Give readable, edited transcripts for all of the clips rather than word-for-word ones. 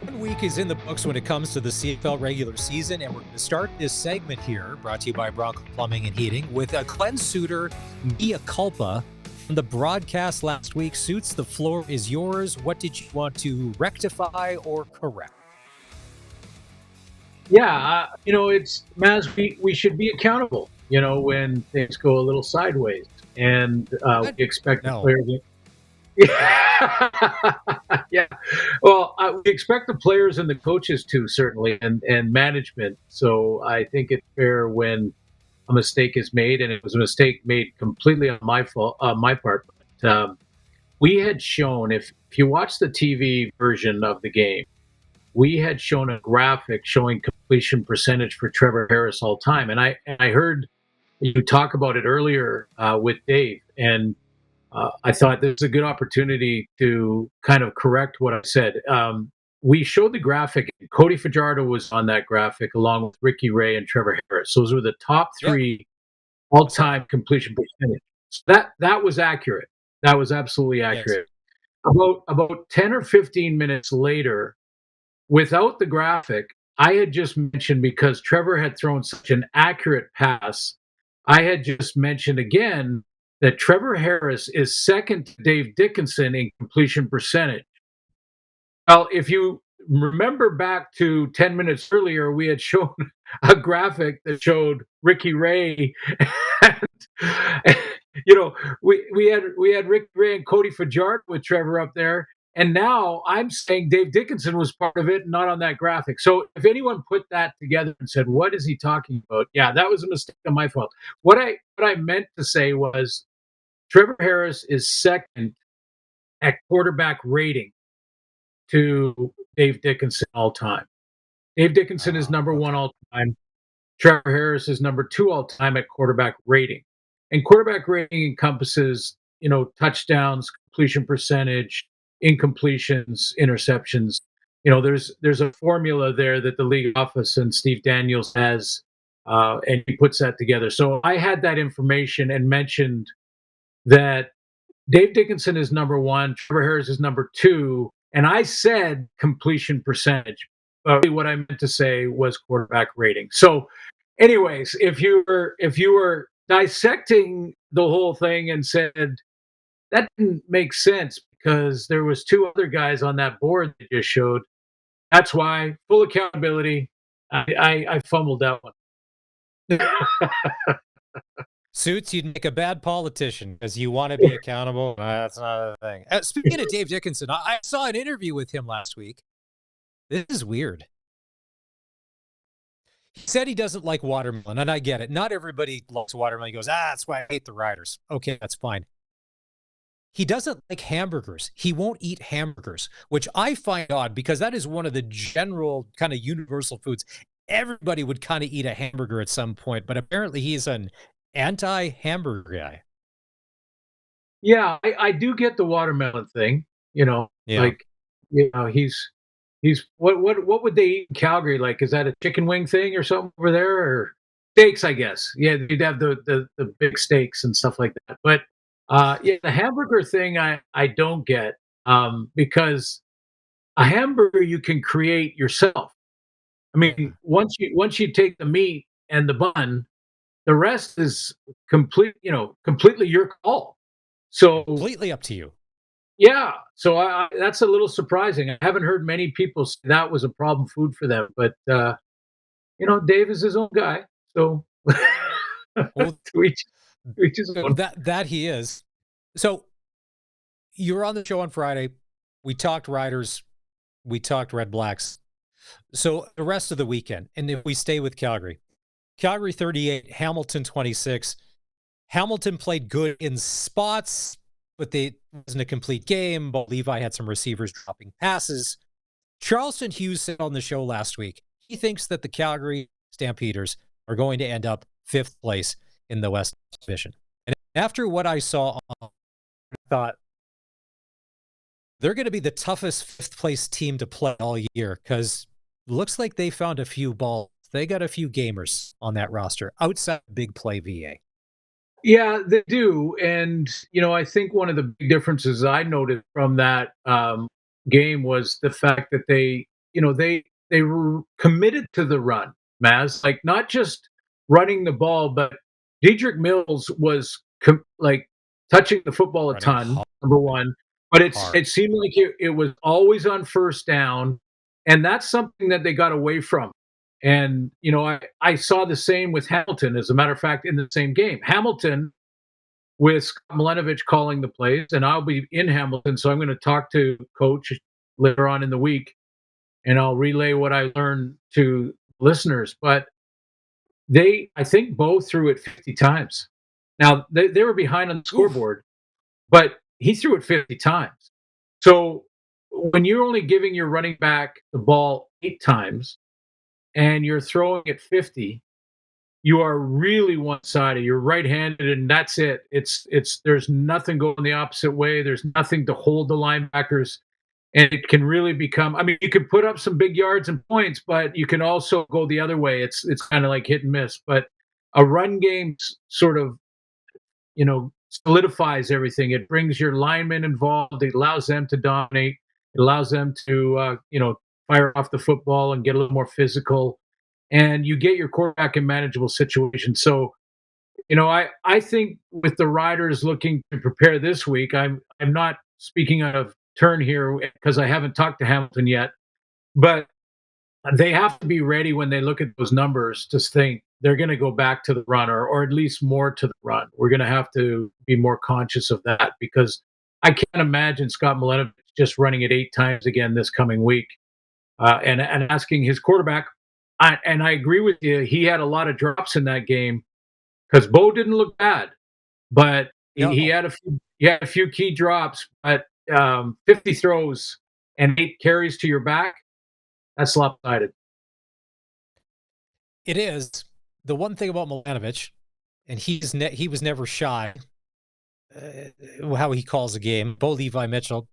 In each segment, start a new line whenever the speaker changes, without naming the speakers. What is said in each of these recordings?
1 week is in the books when it comes to the CFL regular season, and we're going to start this segment here, brought to you by Bronco Plumbing and Heating, with a Glen Suitor mea culpa from the broadcast last week. Suits, the floor is yours. What did you want to rectify or correct?
Yeah, it's Maz. We should be accountable. When things go a little sideways, and
What?
we expect the
No.
players. Yeah, well, we expect the players and the coaches to certainly, and management. So I think it's fair when a mistake is made, and it was a mistake made completely on my fault, my part. But we had shown, if you watch the TV version of the game, we had shown a graphic showing completion percentage for Trevor Harris all time, and I heard you talk about it earlier with Dave, and I thought this was a good opportunity to kind of correct what I said. We showed the graphic. Cody Fajardo was on that graphic along with Ricky Ray and Trevor Harris. Those were the top
Yep.
three
I saw
all-time
that.
completion percentage. So that was accurate. That was absolutely
Yes.
accurate. About 10 or 15 minutes later, without the graphic, I had just mentioned, because Trevor had thrown such an accurate pass, I had just mentioned again that Trevor Harris is second to Dave Dickinson in completion percentage. Well, if you remember back to 10 minutes earlier, we had shown a graphic that showed Ricky Ray and, we had Ricky Ray and Cody Fajardo with Trevor up there. And now I'm saying Dave Dickinson was part of it, not on that graphic. So if anyone put that together and said, "What is he talking about?" Yeah, that was a mistake on my fault. What I meant to say was Trevor Harris is second at quarterback rating to Dave Dickinson all time. Dave Dickinson is number one
Okay.
all time. Trevor Harris is number two all time at quarterback rating. And quarterback rating encompasses, touchdowns, completion percentage, incompletions, interceptions. There's a formula there that the league office and Steve Daniels has, and he puts that together. So I had that information and mentioned that Dave Dickinson is number one, Trevor Harris is number two, and I said completion percentage. But really what I meant to say was quarterback rating. So, anyways, if you were dissecting the whole thing and said that didn't make sense because there was two other guys on that board that just showed, that's why full accountability. I fumbled that one.
Suits, you'd make a bad politician because you want to be accountable. That's not a thing. Speaking of Dave Dickinson, I saw an interview with him last week. This is weird. He said he doesn't like watermelon, and I get it. Not everybody likes watermelon. He goes, that's why I hate the Riders. Okay, that's fine. He doesn't like hamburgers. He won't eat hamburgers, which I find odd because that is one of the general kind of universal foods. Everybody would kind of eat a hamburger at some point, but apparently he's an anti-hamburger guy.
Yeah, I do get the watermelon thing.
Yeah.
Like, he's what would they eat in Calgary? Like, is that a chicken wing thing or something over there, or steaks? I guess. Yeah, you'd have the big steaks and stuff like that. But yeah, the hamburger thing I don't get, because a hamburger you can create yourself. I
Yeah.
mean, once you take the meat and the bun, the rest is completely your call. So
Completely up to you.
yeah, so that's a little surprising. I haven't heard many people say that was a problem food for them, but Dave is his own guy, so
Well,
to each his own.
that he is. So you were on the show on Friday. We talked Riders. We talked Red Blacks. So the rest of the weekend, and if we stay with Calgary, Calgary 38, Hamilton 26. Hamilton played good in spots, but it wasn't a complete game. But Levi had some receivers dropping passes. Charleston Hughes said on the show last week, he thinks that the Calgary Stampeders are going to end up fifth place in the West Division. And after what I saw, I thought they're going to be the toughest fifth place team to play all year because looks like they found a few balls. They got a few gamers on that roster outside big play VA.
Yeah, they do, and I think one of the big differences I noticed from that game was the fact that they they were committed to the run, Maz, like not just running the ball, but Dedrick Mills was like touching the football a
Running
ton,
hard.
number one, but
Hard.
it seemed like it was always on first down, and that's something that they got away from. And I saw the same with Hamilton. As a matter of fact, in the same game, Hamilton with Scott Malenovich calling the plays, and I'll be in Hamilton, so I'm going to talk to Coach later on in the week, and I'll relay what I learned to listeners. But I think, Bo threw it 50 times. Now they were behind on the
Oof.
scoreboard, but he threw it 50 times. So when you're only giving your running back the ball 8 times and you're throwing it 50, you are really one-sided. You're right-handed, and that's it. It's there's nothing going the opposite way. There's nothing to hold the linebackers, and it can really become. I mean, you can put up some big yards and points, but you can also go the other way. It's kind of like hit and miss. But a run game sort of solidifies everything. It brings your linemen involved. It allows them to dominate. It allows them to fire off the football and get a little more physical, and you get your quarterback in manageable situations. So, I think with the Riders looking to prepare this week, I'm not speaking out of turn here because I haven't talked to Hamilton yet, but they have to be ready when they look at those numbers to think they're going to go back to the run, or at least more to the run. We're going to have to be more conscious of that because I can't imagine Scott Malenovich just running it 8 times again this coming week, and asking his quarterback. And I agree with you. He had a lot of drops in that game because Bo didn't look bad, but he
No,
had a few key drops. But 50 throws and 8 carries to your back, that's lopsided.
it is. The one thing about Milanovic, and he was never shy. How he calls a game. Bo Levi Mitchell,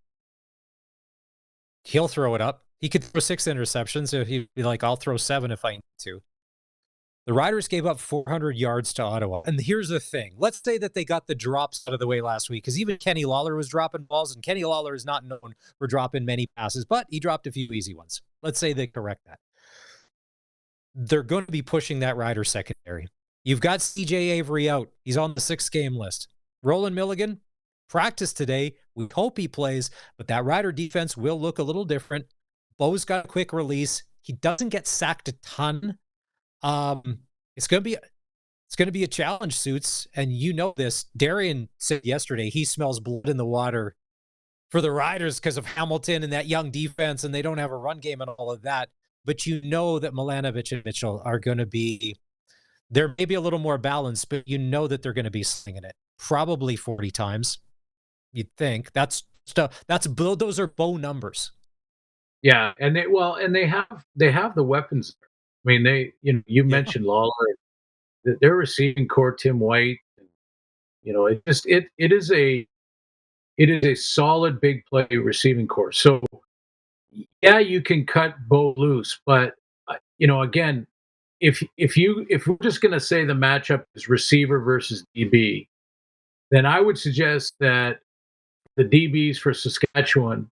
he'll throw it up. He could throw 6 interceptions. So he'd be like, I'll throw 7 if I need to. The Riders gave up 400 yards to Ottawa. And here's the thing. Let's say that they got the drops out of the way last week, because even Kenny Lawler was dropping balls, and Kenny Lawler is not known for dropping many passes, but he dropped a few easy ones. Let's say they correct that. They're going to be pushing that Rider secondary. You've got CJ Avery out. He's on the 6-game list. Roland Milligan, practice today. We hope he plays, but that Rider defense will look a little different. Bo's got a quick release. He doesn't get sacked a ton. It's going to be a challenge, Suits, and you know this. Darian said yesterday he smells blood in the water for the Riders because of Hamilton and that young defense, and they don't have a run game and all of that. But you know that Milanovic and Mitchell are going to be there, maybe a little more balanced, but you know that they're going to be slinging it probably 40 times. You'd think that's stuff. Those are Bo numbers.
Yeah, and they have the weapons. I mean, you
Yeah.
mentioned Lawler, their receiving core, Tim White. It is a solid big play receiving core. So yeah, you can cut Bo loose, but again, if we're just going to say the matchup is receiver versus DB, then I would suggest that the DBs for Saskatchewan,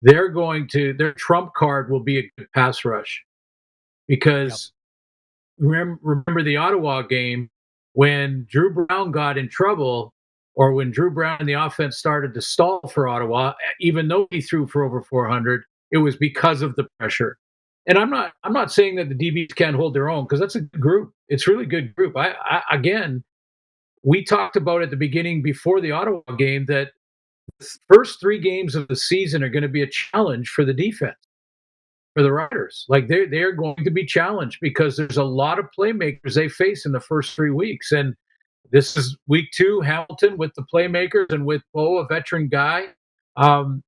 their trump card will be a good pass rush,
Yep.
because remember the Ottawa game when Drew Brown got in trouble, or when Drew Brown and the offense started to stall for Ottawa, even though he threw for over 400, it was because of the pressure. And I'm not saying that the DBs can't hold their own, because that's a good group. It's a really good group. Again, we talked about at the beginning before the Ottawa game that the first 3 games of the season are going to be a challenge for the defense, for the Riders. Like they're going to be challenged because there's a lot of playmakers they face in the first 3 weeks. And this is week 2, Hamilton with the playmakers and with Bo, a veteran guy.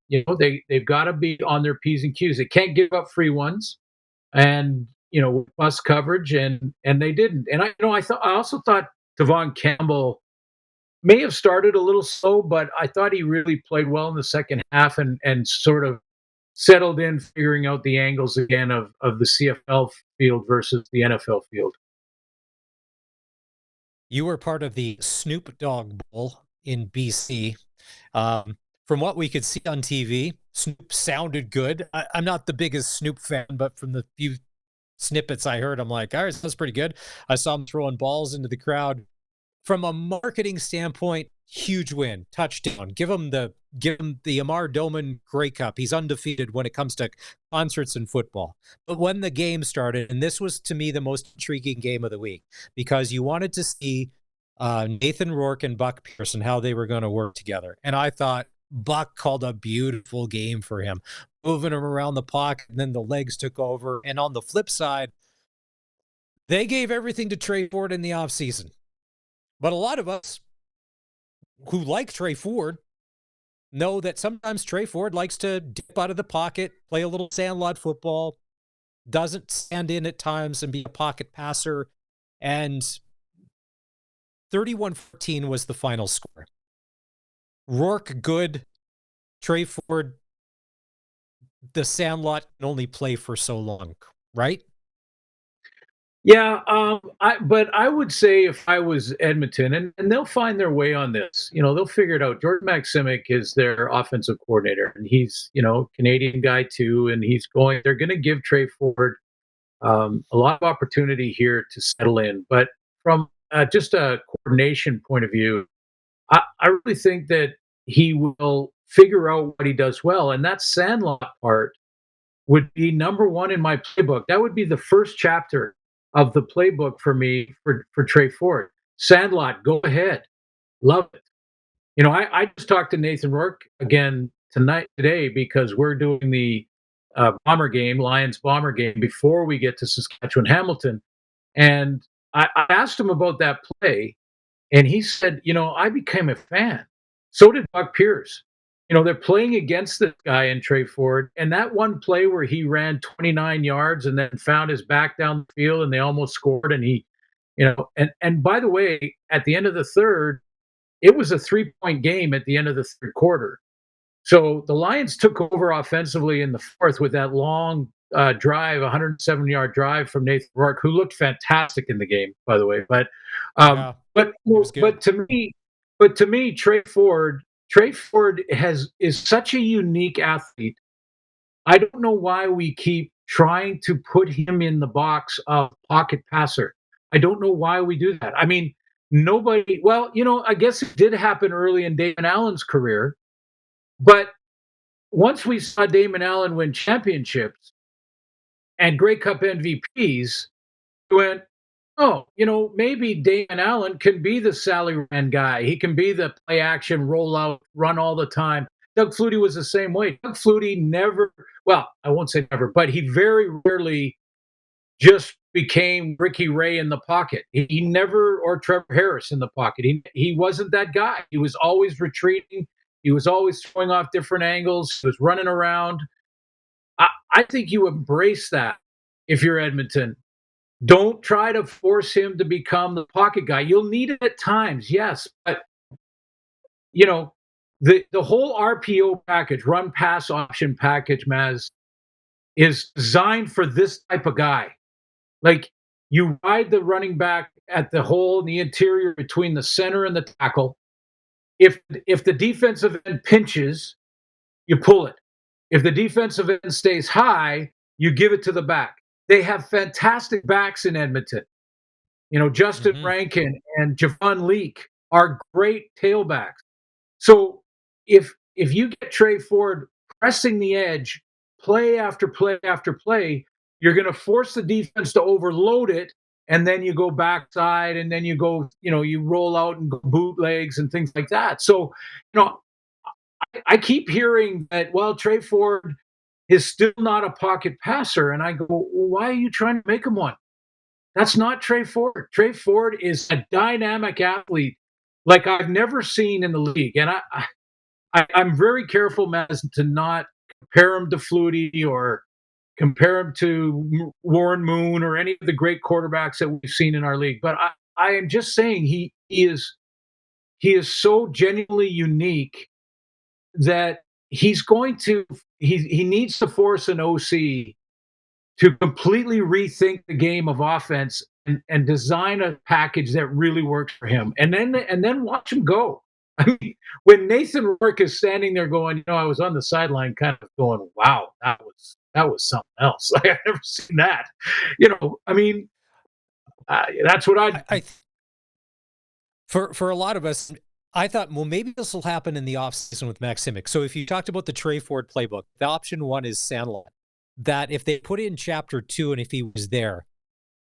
They've got to be on their P's and Q's. They can't give up free ones, and bus coverage, and they didn't. And I also thought Devon Campbell may have started a little slow, but I thought he really played well in the second half, and sort of settled in, figuring out the angles again of the CFL field versus the NFL field.
You were part of the Snoop Dogg Bowl in BC. from what we could see on TV, Snoop sounded good. I'm not the biggest Snoop fan, but from the few snippets I heard, I'm like, all right, that's pretty good. I saw him throwing balls into the crowd. From a marketing standpoint, huge win, touchdown. Give him the Amar Doman Grey Cup. He's undefeated when it comes to concerts and football. But when the game started, and this was to me the most intriguing game of the week, because you wanted to see Nathan Rourke and Buck Pearson, how they were going to work together. And I thought Buck called a beautiful game for him, moving him around the pocket, and then the legs took over. And on the flip side, they gave everything to Tre Ford in the offseason. But a lot of us who like Tre Ford know that sometimes Tre Ford likes to dip out of the pocket, play a little sandlot football, doesn't stand in at times and be a pocket passer. And 31-14 was the final score. Rourke good, Tre Ford, the sandlot can only play for so long, right?
Yeah, but I would say if I was Edmonton, and they'll find their way on this, they'll figure it out. Jordan Maksimic is their offensive coordinator, and he's, Canadian guy too, and they're going to give Tre Ford a lot of opportunity here to settle in. But from just a coordination point of view, I really think that he will figure out what he does well, and that sandlot part would be number one in my playbook. That would be the first chapter of the playbook for me for Tre Ford. Sandlot, go ahead. Love it. I just talked to Nathan Rourke again today because we're doing the bomber game, Lions bomber game, before we get to Saskatchewan Hamilton. And I asked him about that play, and he said, I became a fan. So did Buck Pierce. They're playing against this guy in Tre Ford. And that one play where he ran 29 yards and then found his back down the field and they almost scored. And and by the way, at the end of the third, it was a 3-point game at the end of the third quarter. So the Lions took over offensively in the fourth with that long drive, 107-yard drive from Nathan Rourke, who looked fantastic in the game, by the way. But
Yeah,
but
it was good.
to me, Tre Ford is such a unique athlete. I don't know why we keep trying to put him in the box of pocket passer. I don't know why we do that. I mean, nobody. Well, I guess it did happen early in Damon Allen's career, but once we saw Damon Allen win championships and Grey Cup MVPs, we went, oh, maybe Damon Allen can be the Sally Rand guy. He can be the play action, roll out, run all the time. Doug Flutie was the same way. Doug Flutie never, well, I won't say never, but he very rarely just became Ricky Ray in the pocket. He never, or Trevor Harris in the pocket. He wasn't that guy. He was always retreating. He was always throwing off different angles. He was running around. I think you embrace that if you're Edmonton. Don't try to force him to become the pocket guy. You'll need it at times, yes, but the whole RPO package, run pass option package, Maz, is designed for this type of guy. Like, you ride the running back at the hole in the interior between the center and the tackle. If the defensive end pinches, you pull it. If the defensive end stays high, you give it to the back. They have fantastic backs in Edmonton. Justin Rankin and Javon Leake are great tailbacks. So if you get Tre Ford pressing the edge, play after play after play, you're going to force the defense to overload it, and then you go backside, and then you go, you roll out and go bootlegs and things like that. So, I keep hearing that, well, Tre Ford is still not a pocket passer, and I go, well, why are you trying to make him one? That's not Tre Ford. Tre Ford is a dynamic athlete like I've never seen in the league, and I'm very careful, Maz, to not compare him to Flutie or compare him to Warren Moon or any of the great quarterbacks that we've seen in our league. But I am just saying he is so genuinely unique that he needs to force an OC to completely rethink the game of offense and design a package that really works for him, and then watch him go. I mean, when Nathan Rourke is standing there going, I was on the sideline kind of going, wow, that was something else. Like, I've never seen that. I mean, that's what I
I for a lot of us, I thought, well, maybe this will happen in the offseason with Max Simic. So if you talked about the Tre Ford playbook, the option one is Sandlot. That if they put in chapter 2 and if he was there,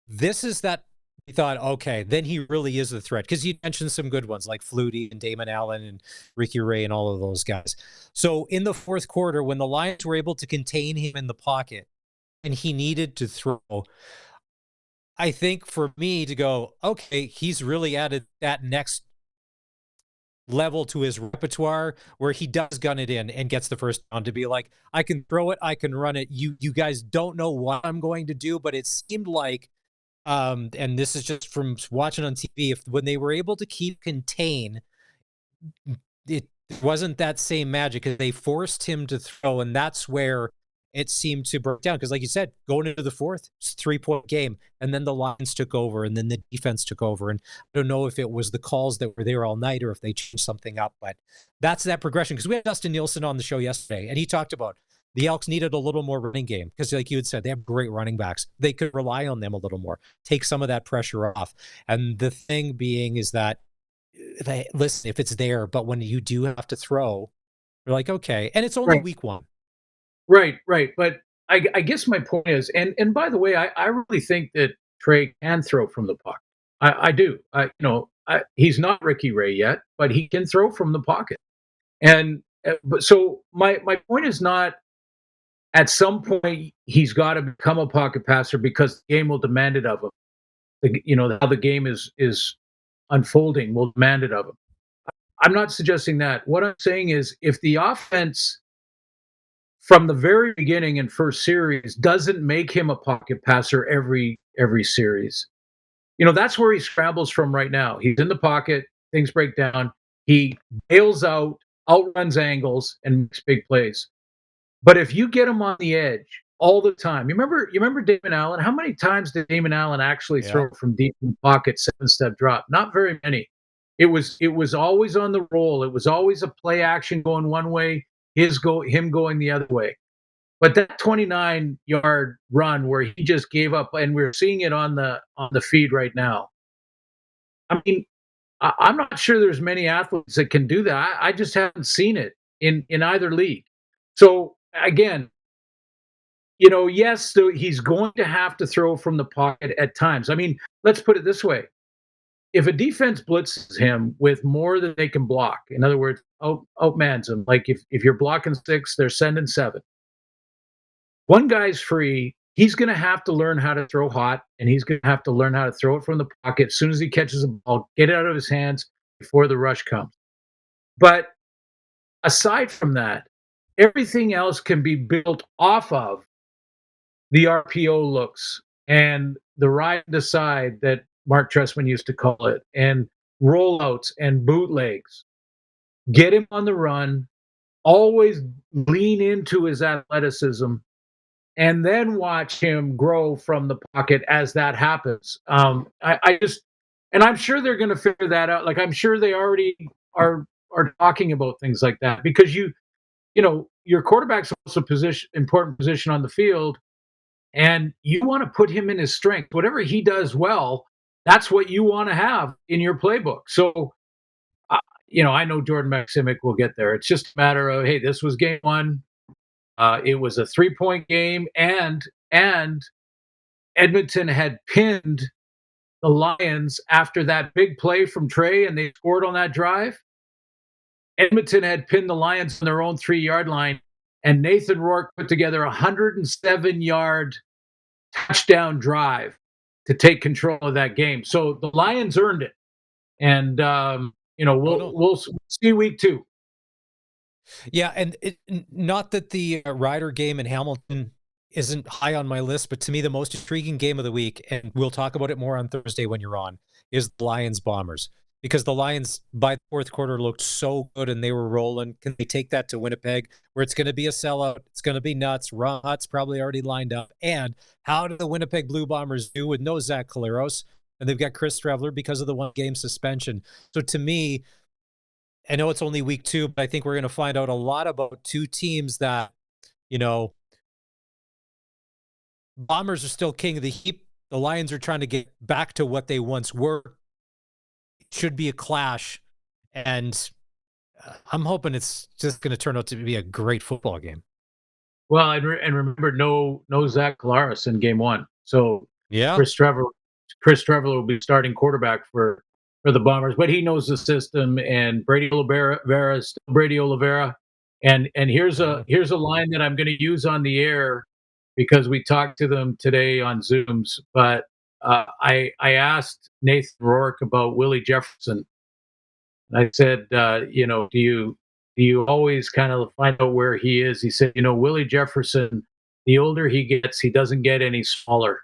this is that we thought, okay, then he really is a threat. Because you mentioned some good ones like Flutie and Damon Allen and Ricky Ray and all of those guys. So in the fourth quarter, when the Lions were able to contain him in the pocket and he needed to throw, I think for me to go, okay, he's really added that next level to his repertoire where he does gun it in and gets the first down to be like, I can throw it, I can run it. You guys don't know what I'm going to do, but it seemed like and this is just from watching on TV, if when they were able to keep contain, it wasn't that same magic because they forced him to throw, and that's where it seemed to break down. Because, like you said, going into the fourth, it's a 3-point game, and then the Lions took over, and then the defense took over. And I don't know if it was the calls that were there all night or if they changed something up, but that's that progression. Because we had Dustin Nielsen on the show yesterday, and he talked about the Elks needed a little more running game because, like you had said, they have great running backs. They could rely on them a little more, take some of that pressure off. And the thing being is that, listen, if it's there, but when you do have to throw, you're like, okay. And it's only
right,
week 1.
right. But I guess my point is, and by the way, I really think that Trey can throw from the pocket. I do. He's not Ricky Ray yet, but he can throw from the pocket. And but so my point is not at some point he's got to become a pocket passer because the game will demand it of him. How the game is unfolding will demand it of him. I'm not suggesting that. What I'm saying is if the offense from the very beginning in first series doesn't make him a pocket passer every series, that's where he scrambles from right now. He's in the pocket, things break down, he bails out, outruns angles, and makes big plays. But if you get him on the edge all the time, you remember Damon Allen? How many times did Damon Allen actually
Yeah.
throw from deep in the pocket, 7-step drop? Not very many. It was always on the roll. It was always a play action going one way, him going the other way. But that 29-yard run where he just gave up, and we're seeing it on the feed right now. I mean, I'm not sure there's many athletes that can do that. I just haven't seen it in either league. So again, yes, so he's going to have to throw from the pocket at times. I mean, let's put it this way. If a defense blitzes him with more than they can block, in other words, outmans him, like if you're blocking 6, they're sending 7. One guy's free, he's going to have to learn how to throw hot, and he's going to have to learn how to throw it from the pocket as soon as he catches the ball, get it out of his hands before the rush comes. But aside from that, everything else can be built off of the RPO looks and the ride to side that Mark Trestman used to call it, and rollouts and bootlegs. Get him on the run, always lean into his athleticism, and then watch him grow from the pocket as that happens. I just, and I'm sure they're going to figure that out. Like I'm sure they already are talking about things like that because your quarterback's also important position on the field, and you want to put him in his strength. Whatever he does well, that's what you want to have in your playbook. So, I know Jordan Maximic will get there. It's just a matter of, hey, this was game 1. It was a 3-point game, and Edmonton had pinned the Lions after that big play from Trey, and they scored on that drive. Edmonton had pinned the Lions on their own 3-yard line, and Nathan Rourke put together a 107-yard touchdown drive to take control of that game. So the Lions earned it, and we'll see week 2.
Yeah, and not that the Ryder game in Hamilton isn't high on my list, but to me, the most intriguing game of the week, and we'll talk about it more on Thursday when you're on, is the Lions Bombers. Because the Lions, by the fourth quarter, looked so good and they were rolling. Can they take that to Winnipeg, where it's going to be a sellout? It's going to be nuts. Ron Hutt's probably already lined up. And how do the Winnipeg Blue Bombers do with no Zach Collaros? And they've got Chris Streveler because of the one-game suspension. So to me, I know it's only week 2, but I think we're going to find out a lot about two teams that, you know, Bombers are still king of the heap. The Lions are trying to get back to what they once were. It should be a clash. And I'm hoping it's just going to turn out to be a great football game.
Well, and remember, no Zach Collaros in game one. So
Yeah.
Chris Trevor Chris Trevor will be starting quarterback for the Bombers, but he knows the system. And Vera is still Brady Oliveira. And
Yeah.
here's a line that I'm going to use on the air because we talked to them today on Zooms. But I asked Nathan Rourke about Willie Jefferson. I said, do you always kind of find out where he is? He said, Willie Jefferson, the older he gets, he doesn't get any smaller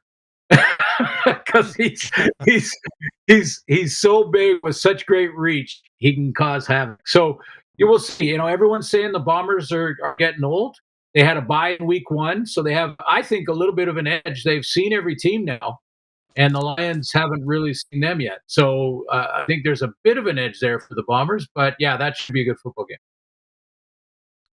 because he's he's so big with such great reach, he can cause havoc. So you will see. Everyone's saying the Bombers are getting old. They had a bye in week one, so they have, I think, a little bit of an edge. They've seen every team now, and the Lions haven't really seen them yet. So I think there's a bit of an edge there for the Bombers. But yeah, that should be a good football game.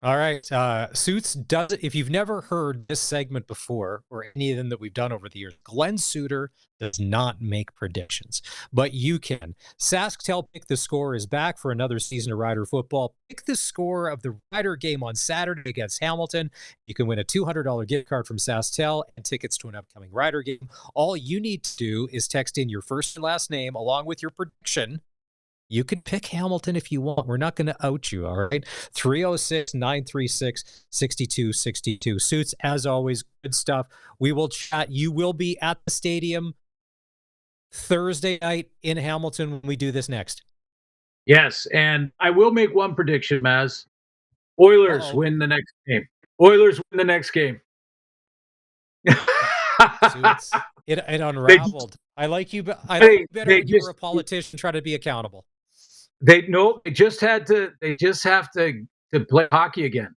All right. Suits does if you've never heard this segment before or any of them that we've done over the years, Glen Suitor does not make predictions, but you can. SaskTel Pick the Score is back for another season of Rider football. Pick the score of the Rider game on Saturday against Hamilton. You can win a $200 gift card from SaskTel and tickets to an upcoming Rider game. All you need to do is text in your first and last name along with your prediction. You can pick Hamilton if you want. We're not going to out you, all right? 306-936-6262. Suits, as always, good stuff. We will chat. You will be at the stadium Thursday night in Hamilton when we do this next.
Yes, and I will make one prediction, Maz. Oilers win the next game. Oilers win the next game.
Suits, it unraveled. I like you better when you were a politician trying to be accountable.
They just have to play hockey again.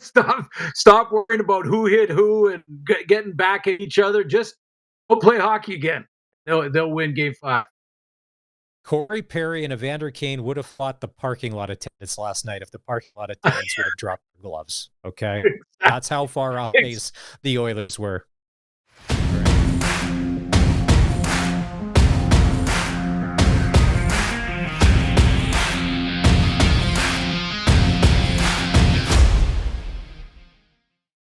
Stop worrying about who hit who and getting back at each other. Just go play hockey again. They'll win game 5.
Corey Perry and Evander Kane would have fought the parking lot attendants last night if the parking lot attendants would have dropped their gloves. Okay, that's how far off base the Oilers were.